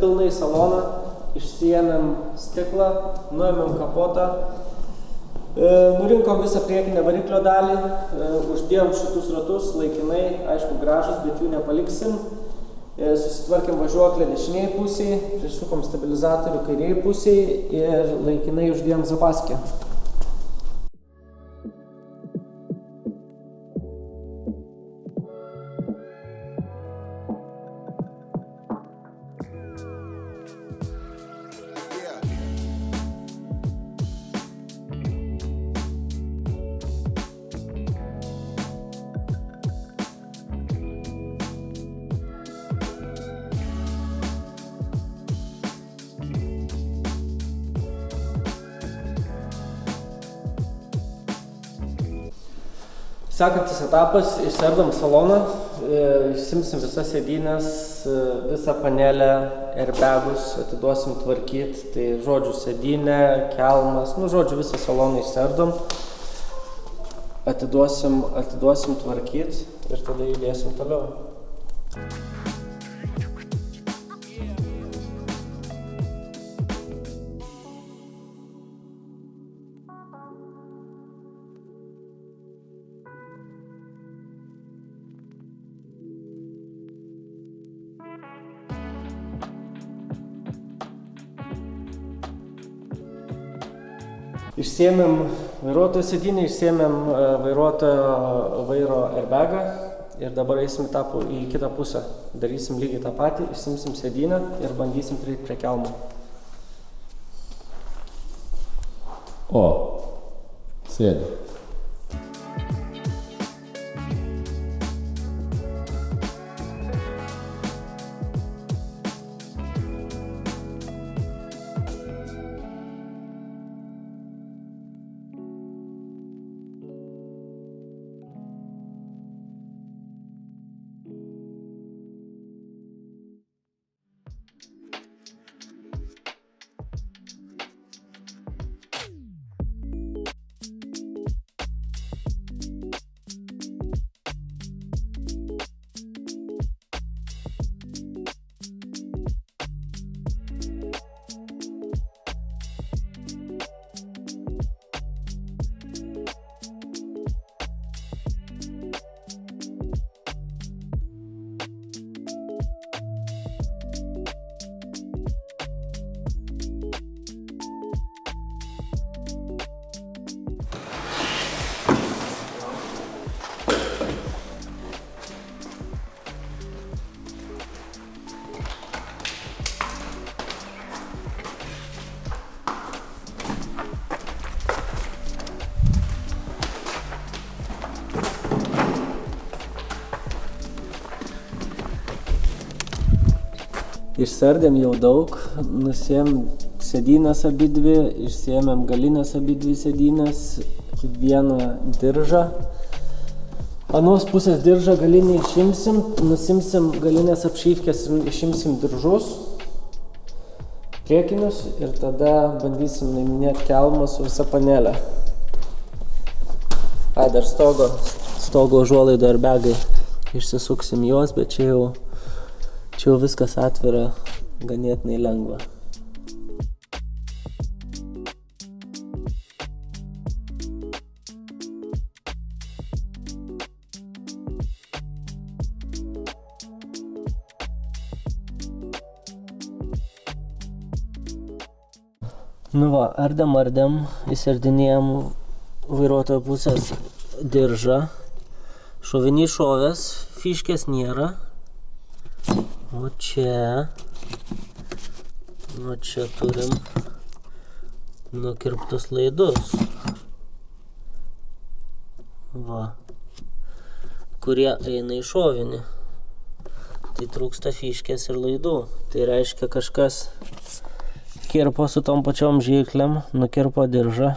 pilnai saloną, išsiėmėm stiklą, nuėmėm kapotą, nurinkom visą priekinę variklio dalį, uždėjom šitus ratus laikinai, aišku gražus, bet jų nepaliksim. Susitvarkėm važiuoklę dešiniai pusėje, prisukom stabilizatorių kairiai pusėje ir laikinai uždėjom zapaskę. Sekantis etapas, išsiardom saloną, išsimsim visas sėdynės, visą panelę, airbagus atiduosim tvarkyti, tai žodžiu sėdynė, kelmas, žodžiu visą saloną išsiardom, atiduosim tvarkyti ir tada judėsim toliau. Išsiėmėm vairuotojo sėdynę, išsiėmėm vairuotojo vairo airbagą ir dabar eisim į kitą pusę. Darysim lygiai tą patį, išsimsim sėdynę ir bandysim prieiti prie kelmo. O, sėdi. Išsiardėm jau daug, nusiėmėm sėdynės abidvi, išsiėmėm galinės abidvi sėdynės, vieną diržą. Anos pusės diržą galinį išimsim, nusimsim galinės apšyvkės ir išimsim diržus priekinius ir tada bandysim nuiminėti kelmą su visa panelė. Dar stogo užuolaidų airbagai. Išsisuksim juos, bet čia jau viskas atvira, ganėtinai lengva. Ardėm, įsiardinėjom vairuotojo pusės diržą. Šovinys šovęs, fiškės nėra. O čia turim nukirptus laidus, kurie eina į šovinį. Tai trūksta fiškės ir laidų. Tai reiškia, kažkas kirpo su tom pačiom žyklėm, nukirpo diržą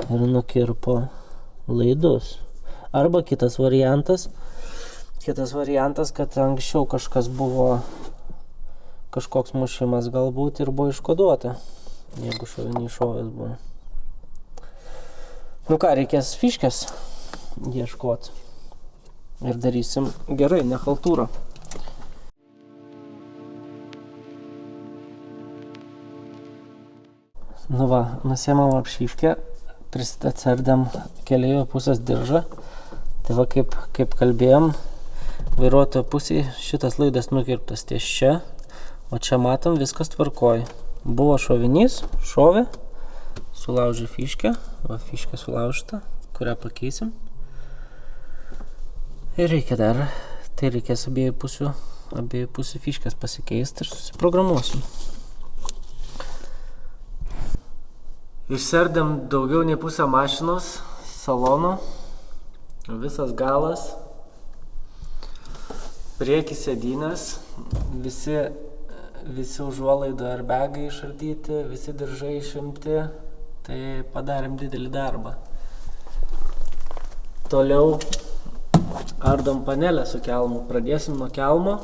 ir nukirpo laidus. Arba kitas variantas, kad anksčiau kažkas buvo, kažkoks mušimas galbūt ir buvo iškoduota, jeigu šovinys šovęs buvo. Reikės fiškės ieškoti ir darysim gerai, ne chaltūrą. Nu va, nusiemam apšyvkę, atsardėm keleivio pusės diržą. Tai va, kaip kalbėjom, vairuotojo pusėje šitas laidas nukirptas ties čia, o čia matom viskas tvarkoj. Buvo šovinys, šovė, sulaužė fiškę, va fiškė sulaužta, kurią pakeisim. Ir reikia dar, tai reikės abiejų pusių fiškės pasikeisti ir susiprogramuosim. Išsardėm daugiau nei pusę mašinos, salono, visas galas, priekį sėdynės, visi užuolaidų airbagai išardyti, visi diržai išimti, tai padarėm didelį darbą. Toliau ardom panelę su kelmu, pradėsim nuo kelmo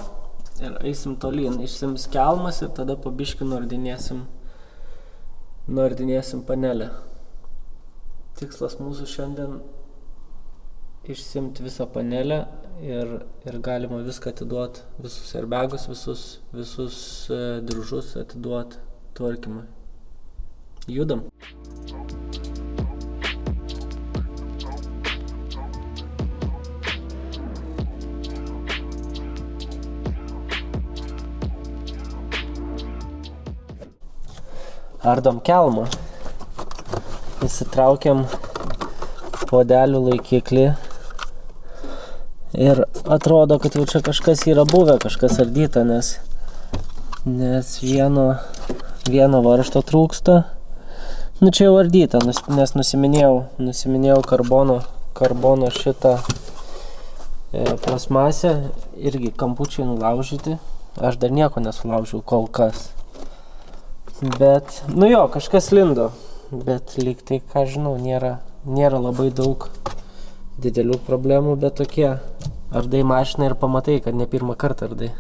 ir eisim tolyn, išsims kelmas ir tada po biškį nuardinėsim panelę. Tikslas mūsų šiandien išsimti visą panelę ir galima viską atiduoti, visus airbagus, visus diržus atiduoti tvarkymui. Judam. Ardom kelmą. Įsitraukiam puodelių laikiklį ir atrodo, kad jau čia kažkas yra buvę, kažkas ardyta, nes vieno varžto trūksta. Nu čia jau ardyta, nes nusiminėjau karbono šitą plasmasę, irgi kampučiai nulaužyti. Aš dar nieko nesulaužiau kol kas. Bet, nu jo, kažkas lindo, bet lyg tai, ką žinau, nėra labai daug didelių problemų, bet tokie ardai mašiną ir pamatai, kad ne pirmą kartą ardai.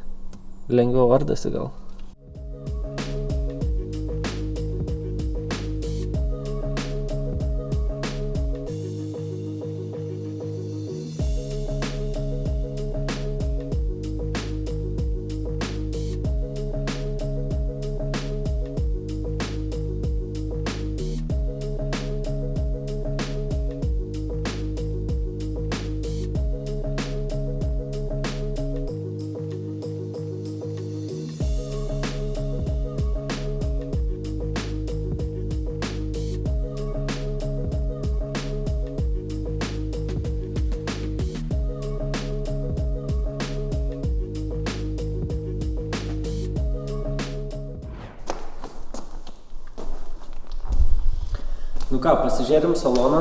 Lengviau ardasi gal. Nu ką, pasižiūrėm saloną,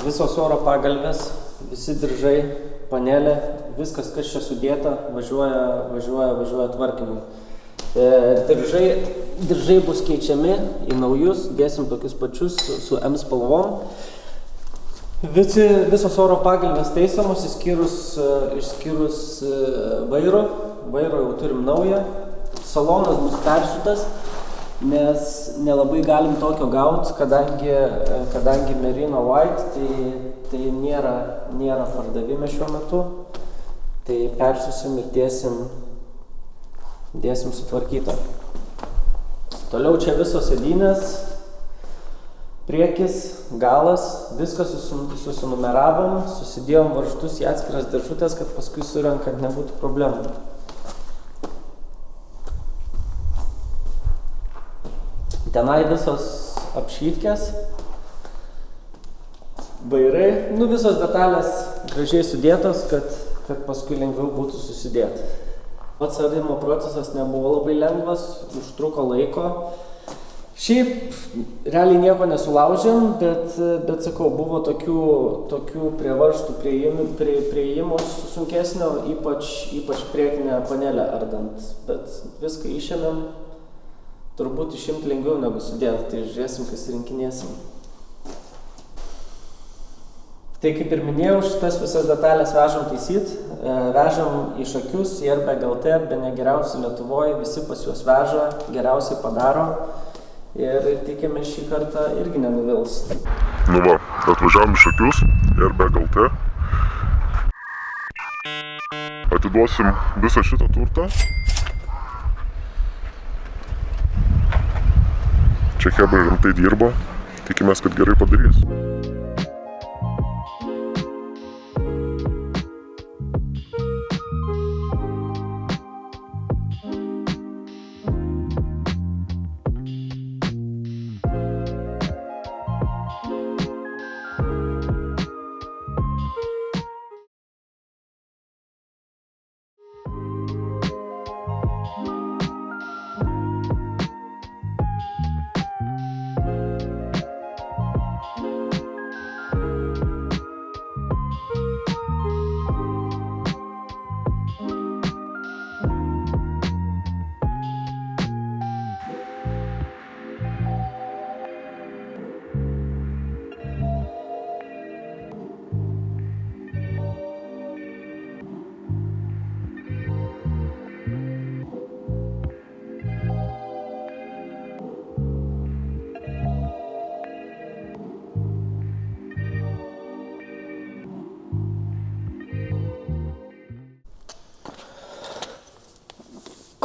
visos oro pagalvės, visi diržai, panelė, viskas, kas čia sudėta, važiuoja tvarkymui. Diržai bus keičiami į naujus, dėsim tokius pačius su M spalvom. Visos oro pagalvės taisomos, išskyrus vairo jau turim naują. Salonas bus persiūtas, nes nelabai galim tokio gauti, kadangi Merino White tai nėra pardavime šiuo metu. Tai persiūsim ir dėsim sutvarkytą. Toliau čia visos sėdynės, priekis, galas, viską susinumeravom, susidėjom varžtus į atskiras dėžutės, kad paskui surenkant nebūtų problemų. Tenai visos apšytkės, vairai, visos detalės gražiai sudėtos, kad paskui lengviau būtų susidėti. Pats ardimo procesas nebuvo labai lengvas, užtruko laiko. Šiaip realiai nieko nesulaužėm, bet sakau, buvo tokių prie varžtų priėjimus sunkesnio, ypač priekinę panelę ardant, bet viską išėmėm. Turbūt išimti lengviau negu sudėti, tai žiūrėsim, kas rinkinėsim. Tai kaip ir minėjau, šitas visas detalės vežam taisyt, vežam į šakius, į Airbag LT, bene geriausiai Lietuvoje, visi pas juos veža, geriausiai padaro ir tikime šį kartą irgi nenuvils. Nu va, atvažiavam į šakius, Airbag LT. Atiduosim visą šitą turtą. Čia chebrai rimtai dirba, tikimės, kad gerai padarys.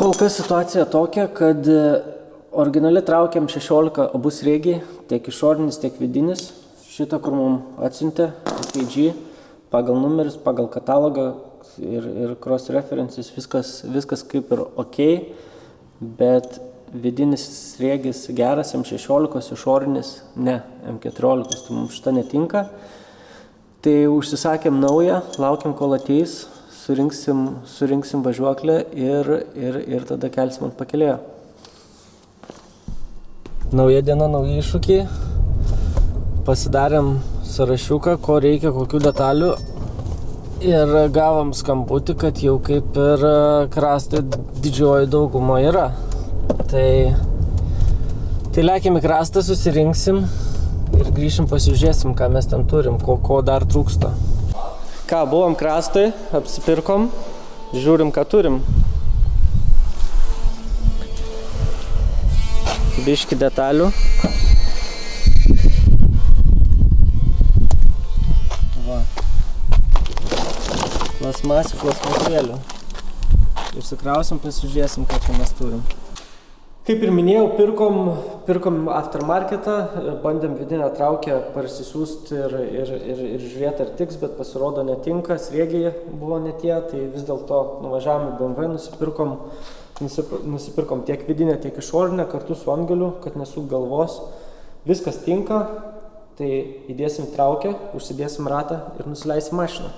Kol kas situacija tokia, kad originali traukiam 16 abu sriegiai, tiek išorinis, tiek vidinis. Šitą, kur mums atsiuntė FAG, pagal numerius, pagal katalogą ir cross references, viskas kaip ir ok, bet vidinis sriegis geras, M16, išorinis ne, M14, tai mums šitą netinka. Tai užsisakėm naują, laukiam kol ateis. Surinksim važiuoklę ir tada kelsim ant pakelėjo. Nauja diena, nauji iššūkiai. Pasidarėm sąrašiuką, ko reikia, kokių detalių. Ir gavom skambutį, kad jau kaip ir krastai didžioji dauguma yra. Tai lekiam į krastą, susirinksim ir grįšim pasižiūrėsim, ką mes ten turim, ko dar trūksta. Ką, buvom krastui, apsipirkom, žiūrim, ką turim. Biški detalių. Va. Plasmasėlių. Išsikrausim, pasižiūrėsim, ką čia mes turim. Kaip ir minėjau, pirkom aftermarketą, bandėm vidinę traukę parsisiųsti ir žiūrėti, ar tiks, bet pasirodo netinka, sriegiai buvo ne tie, tai vis dėlto nuvažiavome BMW, nusipirkom tiek vidinę, tiek išorinę kartu su antgaliu, kad nesuk galvos. Viskas tinka, tai įdėsim traukę, užsidėsim ratą ir nusileisim mašiną.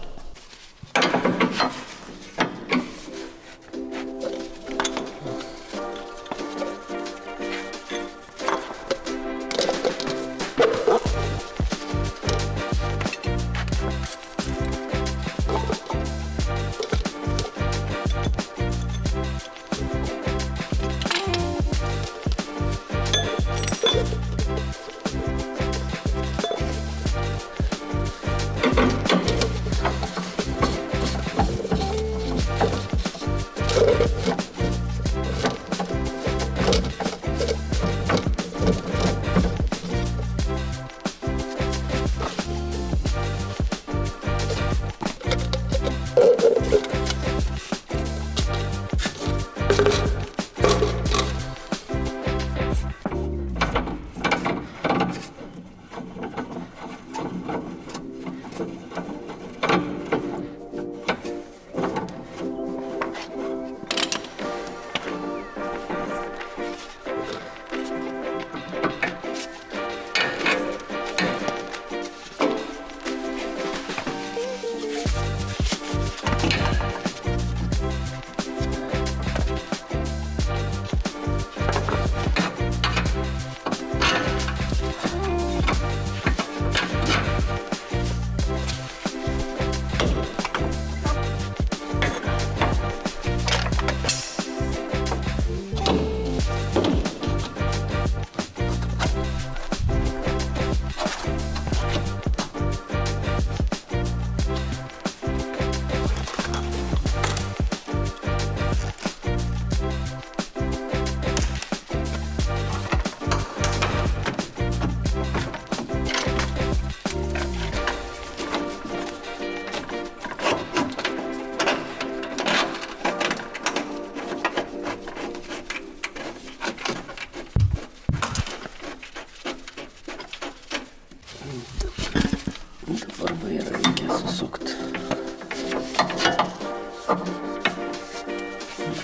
susukt.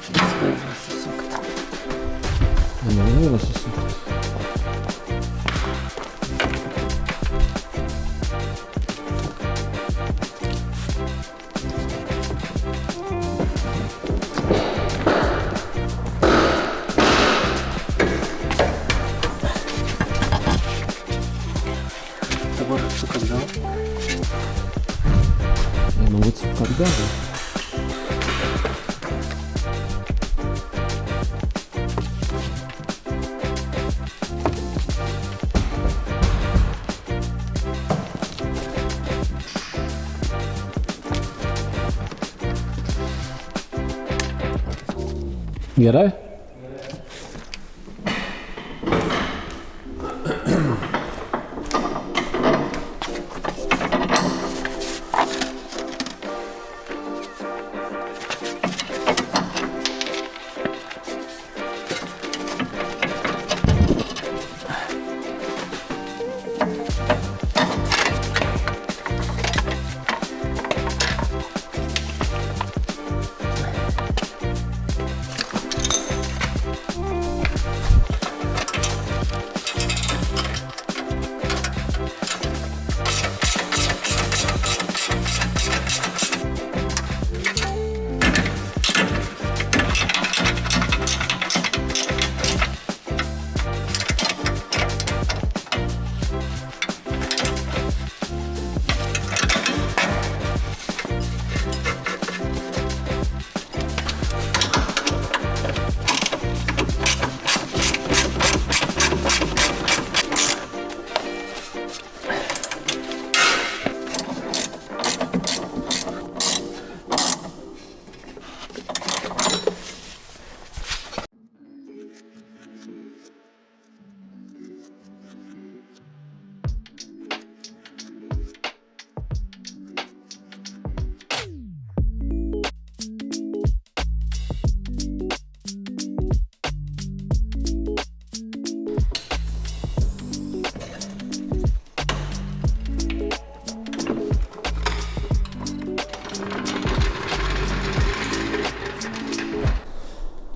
Skaidriai susukt. Nemanau susukt. Dabar atsuk atgal. Manau, atsuk atgal. Gerai?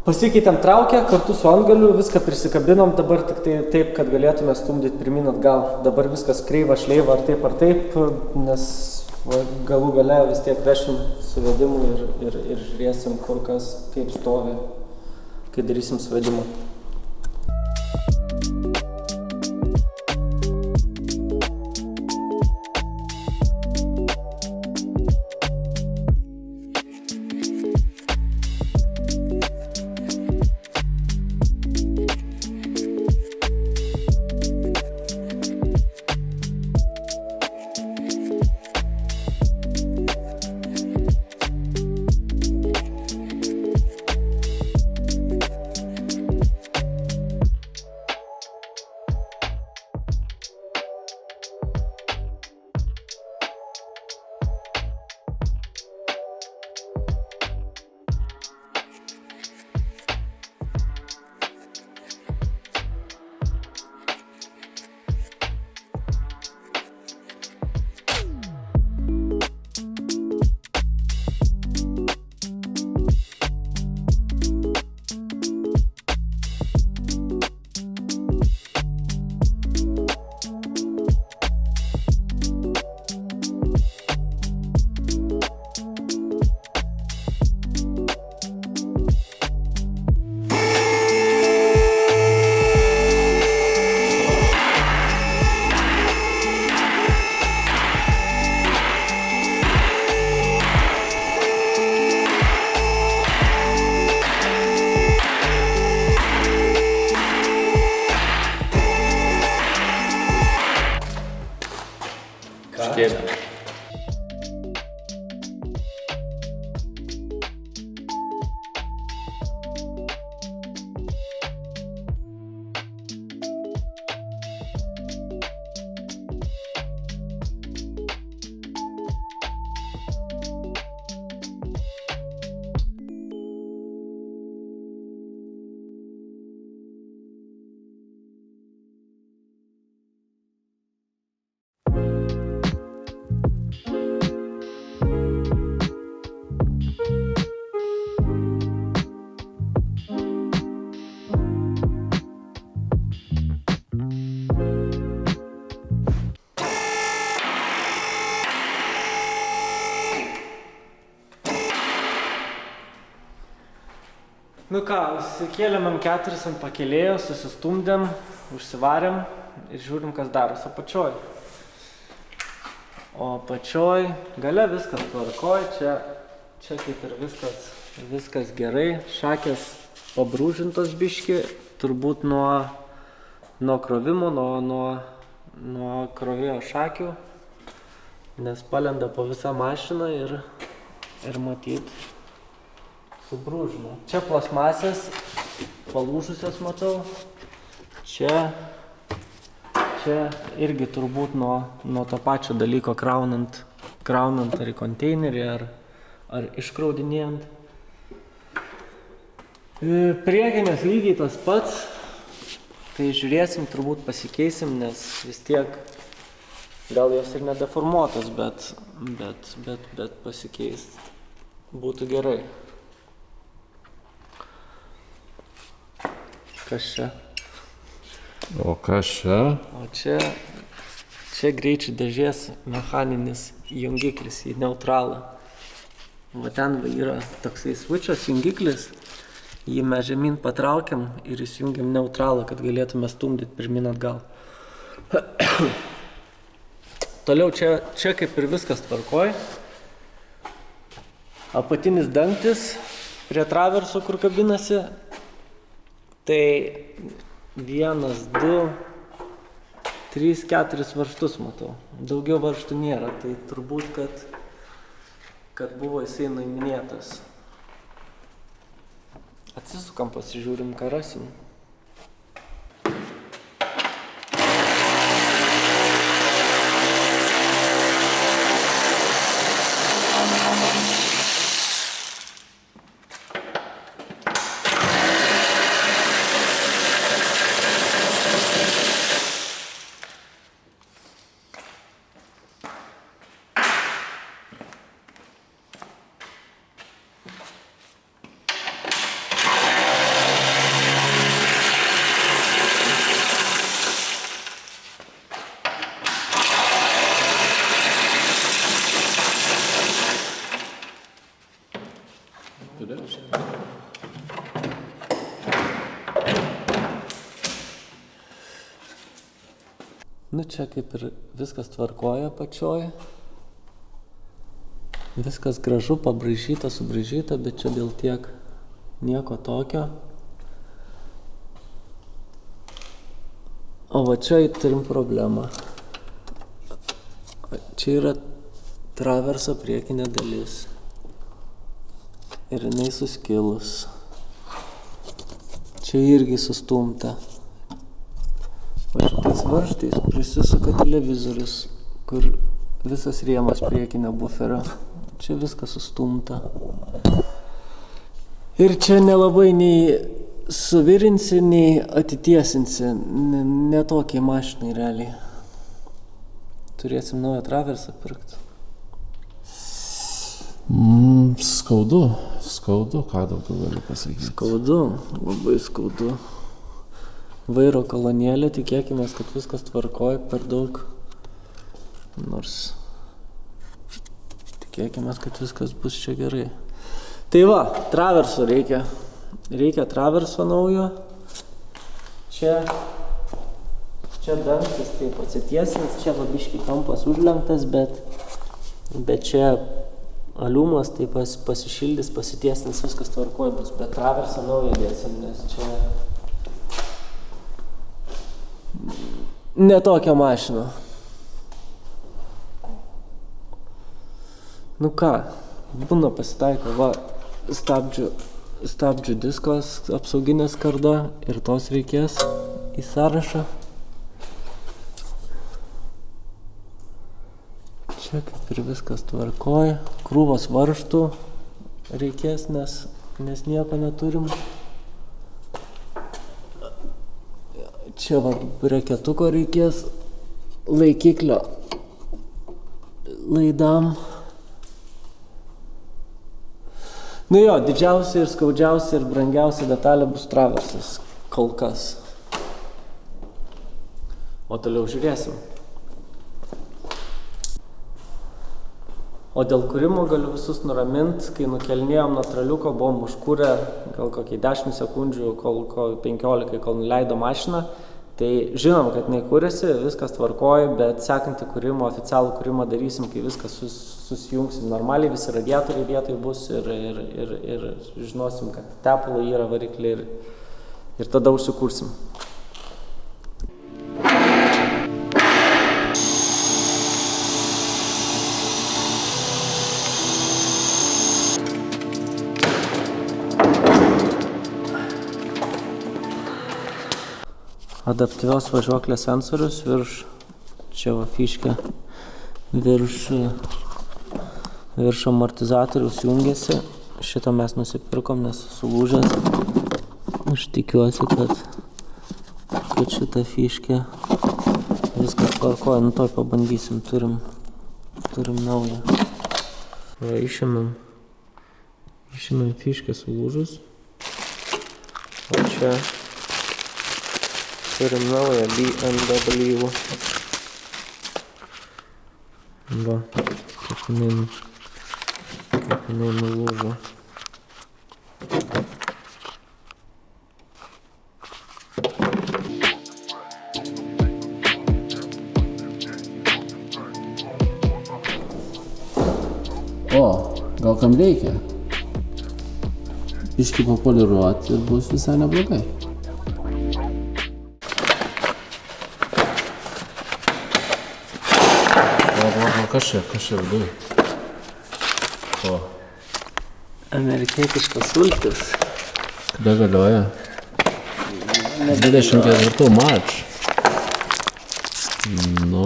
Pasikeitėm traukę, kartu su antgaliu, viską prisikabinom, dabar tik tai taip, kad galėtume stumdyti pirmin atgal. Dabar viskas kreiva, šleiva ar taip, nes galų gale vis tiek vešim suvedimui ir žiūrėsim, kur kas, kaip stovi, kai darysim suvedimą. Štėlė. Nu ką, užsikėlėm M4 ant pakėlėjo, susistumdėm, užsivarėm ir žiūrim, kas daros apačioj. O apačioj gale viskas tvarkoj, čia kaip ir viskas gerai. Šakės pabrūžintos biški, turbūt nuo krovimo, nuo krovėjo šakių, nes palenda po visą mašiną ir matyt subrūžino. Čia plasmasės palūžusios matau, čia irgi turbūt nuo to pačio dalyko kraunant ar į konteinerį ar iškraudinėjant. Priekinės lygiai tas pats. Tai žiūrėsim, turbūt pasikeisim, nes vis tiek gal jos ir nedeformuotos, bet pasikeist būtų gerai. Kas čia? O kas čia? O čia greičių dėžės mechaninis jungiklis į neutralą. O ten yra toksai switchas jungiklis. Jį mes žemyn patraukiam ir įsijungiam neutralą, kad galėtume stumdyti pirmin atgal. Toliau čia kaip ir viskas tvarkoj. Apatinis dangtis prie traverso, kur kabinasi. Tai 1, 2, 3, 4 varžtus matau. Daugiau varžtų nėra, tai turbūt, kad buvo jisai nuiminėtas. Atsisukam, pasižiūrim, ką rasim. Nu čia kaip ir viskas tvarkoja pačioj. Viskas gražu, pabraižyta, subraižyta, bet čia dėl tiek nieko tokio. O va čia turim problemą. Čia yra traverso priekinė dalis. Ir jinai suskilus. Čia irgi sustumta. Va šitais varžtais prisisuka televizorius, kur visas rėmas priekinio buferio. Čia viskas sustumta. Ir čia nelabai nei suvirinsi, nei atitiesinsi. Ne tokiai mašinai realiai. Turėsim naują traversą pirkti. Skaudu, ką daugiau galiu pasakyti. Skaudu, labai skaudu. Vairo kolonėlė, tikėkime, kad viskas tvarkoja per daug. Nors tikėkime, kad viskas bus čia gerai. Tai va, traverso reikia. Reikia traverso naujo. Čia dangtis taip atsitiesins, čia biškį kampas užlenktas, bet čia aliumas taip pasišildys, pasitiesins, viskas tvarkoja bus. Bet traversą naują dėsim, nes čia ne tokia mašina. Nu ką, būna pasitaiko, va, stabdžių diskos, apsauginė skarda ir tos reikės į sąrašą. Čia kaip ir viskas tvarkoja, krūvos varžtų reikės, nes nieko neturim. Čia va, reketuko reikės, laikiklio laidam. Nu jo, didžiausia ir skaudžiausia ir brangiausia detalė bus traversas, kol kas. O toliau žiūrėsim. O dėl kūrimo galiu visus nuramint, kai nukelinėjom nuo traliuko, buvom užkūrę gal kokį 10 sekundžių, kol 15, kol nuleido mašiną. Tai žinom, kad nekūrėsi, viskas tvarkoja, bet sekantį kūrimą, oficialų kūrimą darysim, kai viskas susijungsim normaliai, visi radiatoriai vietoj bus ir žinosim, kad tepalo yra varikliai ir tada užsikursim. Adaptyvios važiuoklės sensorius virš, čia va fiškė, virš amortizatoriaus jungiasi. Šitą mes nusipirkom, nes sulūžęs. Aš tikiuosi, kad šitą fiškę viskas tvarkoja. Nu toj pabandysim, turim naują. Va, išėmėm fiškę sulūžus. O čia turim naują BMW. Va, kaip jinai nulūžo. O, gal kam reikia? Biškį papoliruoti ir bus visai neblogai. Kas čia viduj? O. Amerikietiškas sultis. Kada galioja? 24 marč. Nu,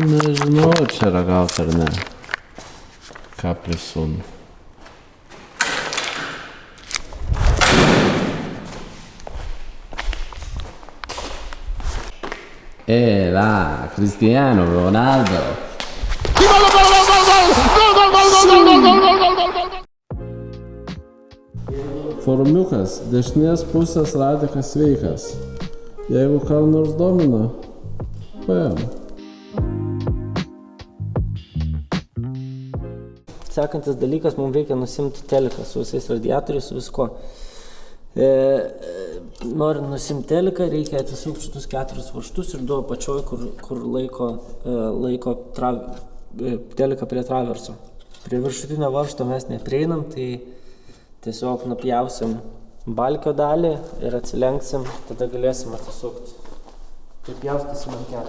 nežinau, čia ragaut ar ne. Ką prisun. La, Cristiano Ronaldo. Forumiukas, dešinės pusės radikas sveikas. Jeigu ką nors domina, paėm. Sekantis dalykas, mums reikia nusimti teliką su visais radiatoriais, su visko. Norint nusimti teliką, reikia atsisukti šitus 4 varžtus ir 2 apačioj, kur laiko teliką prie traverso. Prie viršutinio varžto mes neprieinam, tai tiesiog nupjausim balkio dalį ir atsilenksim, tada galėsim atsisukti. Tai pjaustysim ant 4.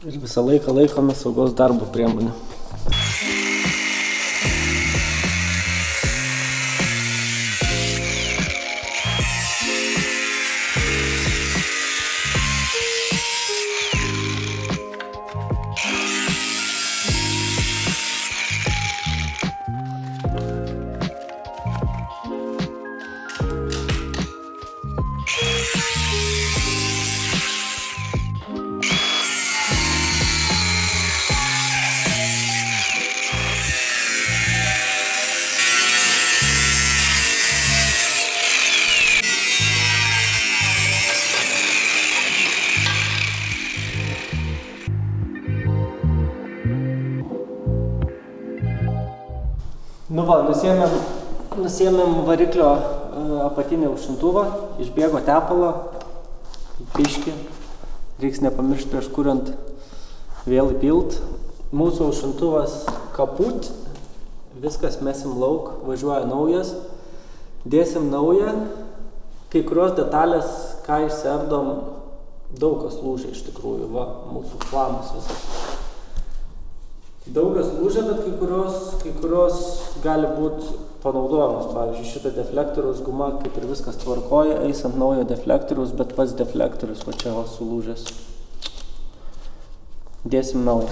Ir visą laiką laikome saugos darbo priemonę. Nu va, nusiėmėm variklio apatinį aušintuvą, išbėgo tepalo, biškį, reiks nepamiršti prieš kuriant vėl įpilt. Mūsų aušintuvas kaput, viskas mesim lauk, važiuoja naujas, dėsim naują, kai kurios detalės, ką išsiardom, daug kas lūžia iš tikrųjų, va, mūsų planas visas. Daug kas lūžia, bet kai kurios gali būti panaudojamos. Pavyzdžiui, šitą deflektoriaus guma, kaip ir viskas tvarkoja, eis ant naujo deflektoriaus, bet pats deflektorius va čia sulūžęs. Dėsim naują.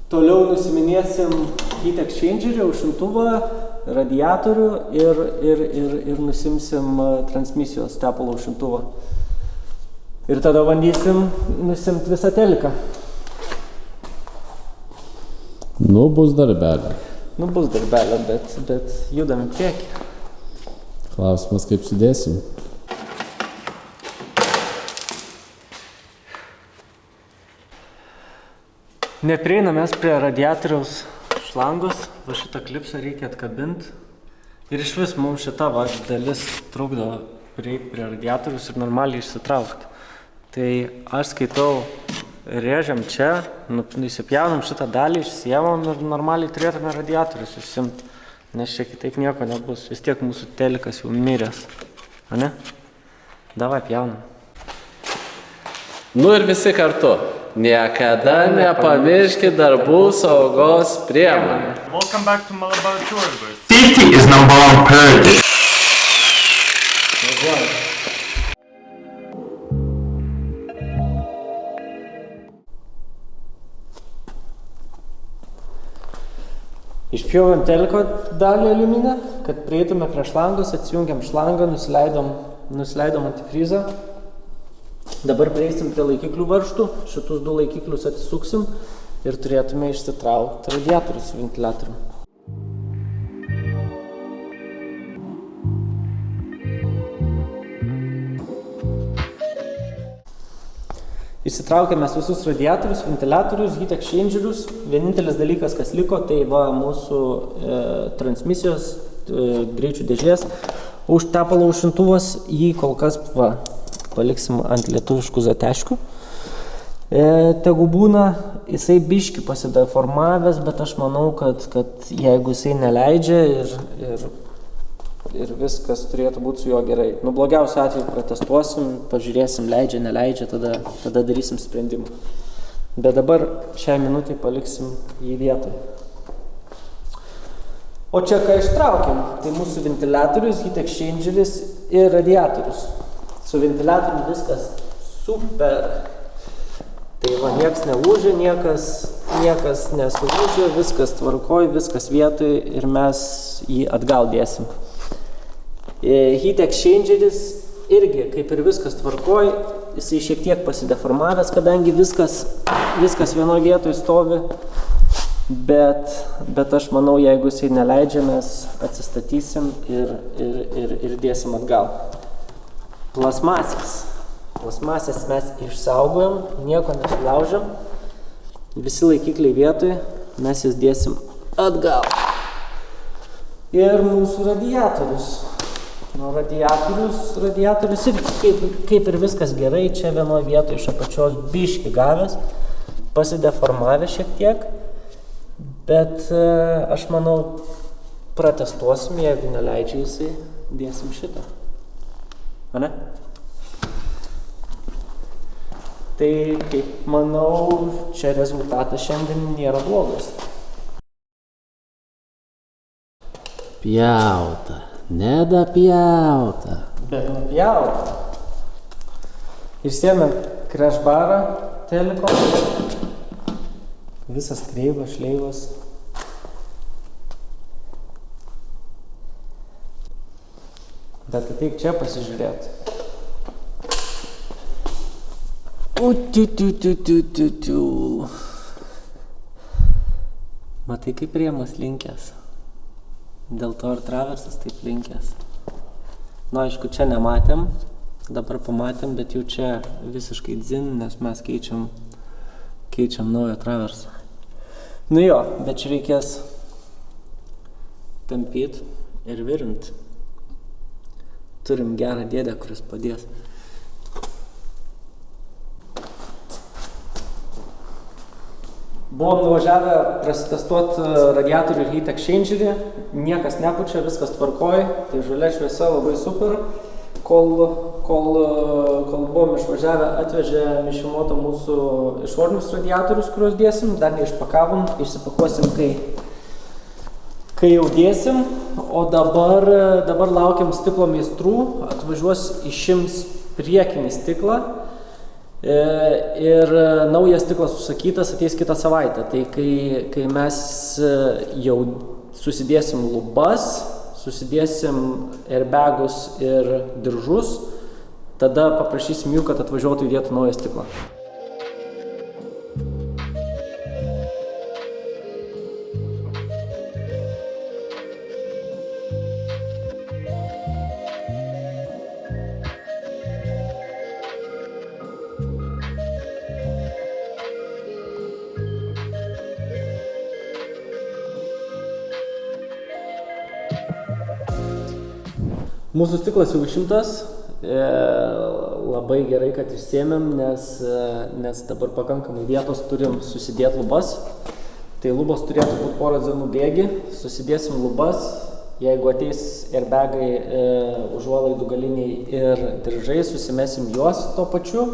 Toliau nusiminėsim heat exchangerį, aušintuvą, radiatorių ir nusimsim transmisijos tepalo aušintuvą. Ir tada bandysim nusimt visą teliką. Nu, bus darbelė. Bet judam į priekį. Klausimas, kaip sudėsim. Neprieinam mes prie radiatoriaus šlangos, va šitą klipsą reikia atkabinti. Ir iš vis mums šita dalis trukdo prieiti prie radiatorius ir normaliai išsitraukti. Tai aš skaitau, rėžiam čia, įsipjaunam šitą dalį, išsiemam ir normaliai turėtume radiatorius išsimti. Nes čia kitaip nieko nebus, vis tiek mūsų telikas jau miręs. A ne? Davai pjaunam. Nu ir visi kartu. Niekada nepamirškit darbų saugos priemonių. Welcome back to Malabar Tour. Safety is number one priority. Išpjovėm teliko dalį aliuminę, kad prieitume prie šlangos, atsijungiam šlangą, nusileidom antifrizą. Dabar prieisim prie laikiklių varžtų, šitus 2 laikiklius atsisuksim ir turėtume išsitraukti radiatorių su ventiliatorium. Išsitraukėme visus radiatorius, ventiliatorius, heat exchangerius. Vienintelis dalykas, kas liko, tai va mūsų transmisijos greičių dėžės tepalo aušintuvas. Jį kol kas paliksim ant lietuviškų zateškių. Tegu būna, jisai biški pasideformavęs, bet aš manau, kad jeigu jisai neleidžia ir viskas turėtų būti su juo gerai. Nu, blogiausiu atveju protestuosim, pažiūrėsim, leidžia, neleidžia, tada darysim sprendimą. Bet dabar šią minutę paliksim jį vietoje. O čia ką ištraukiam, tai mūsų ventiliatorius, heat exchangeris ir radiatorius. Su ventiliatorium viskas super. Tai va, nieks nelūžė, niekas nesulūžė, viskas tvarkoj, viskas vietoj ir mes jį atgal dėsim. Heat exchangeris irgi, kaip ir viskas tvarkoj, jisai šiek tiek pasideformavęs, kadangi viskas vienoje vietoje stovi, bet aš manau, jeigu jisai neleidžia, mes atsistatysim ir dėsim atgal. Plasmasės mes išsaugojam, nieko nesulaužiam, visi laikikliai vietoje, mes jas dėsim atgal. Ir mūsų radiatorius. Nu, radiatorius ir kaip ir viskas gerai, čia vienoje vietoje iš apačios biški gavęs, pasideformavę šiek tiek, bet aš manau, protestuosim, jeigu neleidžia jisai, dėsim šitą. A ne? Tai, kaip manau, čia rezultatas šiandien nėra blogas. Pjauta, nedapjauta. Bet nupjauta. Išsiėmėm crash barą teliko. Visas kreivas, šleivas. Bet ateik čia pasižiūrėti. Matai, kaip rėmas linkęs. Dėl to ir traversas taip linkęs. Nu, aišku, čia nematėm, dabar pamatėm, bet jau čia visiškai dzin, nes mes keičiam naują traversą. Nu jo, bet čia reikės tampyti ir virinti. Turim gerą dėdę, kuris padės. Buvom nuvažiavę prasitestuoti radiatorių ir heat exchangerį, niekas nepučia, viskas tvarkoj, tai žalia šviesa labai super. Kol buvom išvažiavę, atvežė Mišimoto mūsų išorinius radiatorius, kuriuos dėsim, dar neišpakavom, išsipakuosim, kai jau dėsim, o dabar laukiam stiklo meistrų, atvažiuos išims priekinį stiklą. Ir naujas stiklas užsakytas ateis kitą savaitę. Tai kai mes jau susidėsim lubas, susidėsim airbagus ir diržus, tada paprašysim jų, kad atvažiuotų įdėtų naują stiklą. Mūsų stiklas jau išimtas, labai gerai, kad išsėmėm, nes dabar pakankamai vietos turim susidėti lubas. Tai lubos turėtų būti porą dienų bėgi, susidėsim lubas, jeigu ateis airbagai, užuolaidų galiniai ir diržai, susimesim juos tuo pačiu.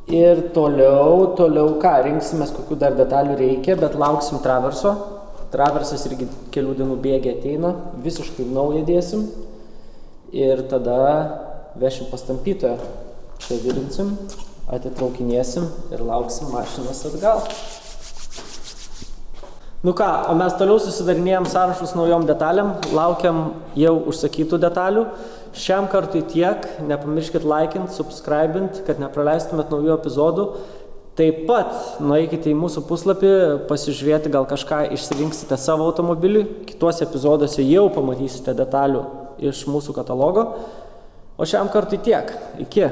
Ir toliau ką, rinksimės kokių dar detalių reikia, bet lauksim traverso. Traversas irgi kelių dienų bėgi ateina, visiškai naują dėsim. Ir tada vešim pas tampytoją, čia virinsim, atitraukinėsim ir lauksim mašinos atgal. Nu ką, o mes toliau susidarinėjom sąrašus naujom detalėm, laukiam jau užsakytų detalių. Šiam kartui tiek, nepamirškit laikint, subscribint, kad nepraleistumėt naujų epizodų. Taip pat nueikite į mūsų puslapį, pasižiūrėti, gal kažką išsirinksite savo automobiliui. Kituose epizoduose jau pamatysite detalių iš mūsų katalogo. O šiam kartui tiek. Iki.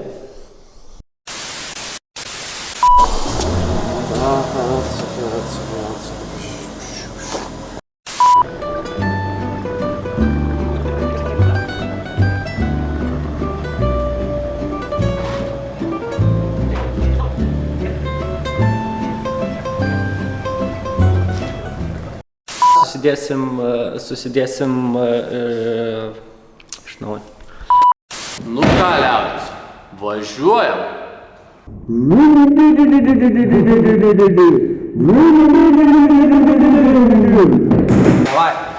Susidėsim iš naujo. Nu ką, liaudis, važiuojam. Davai.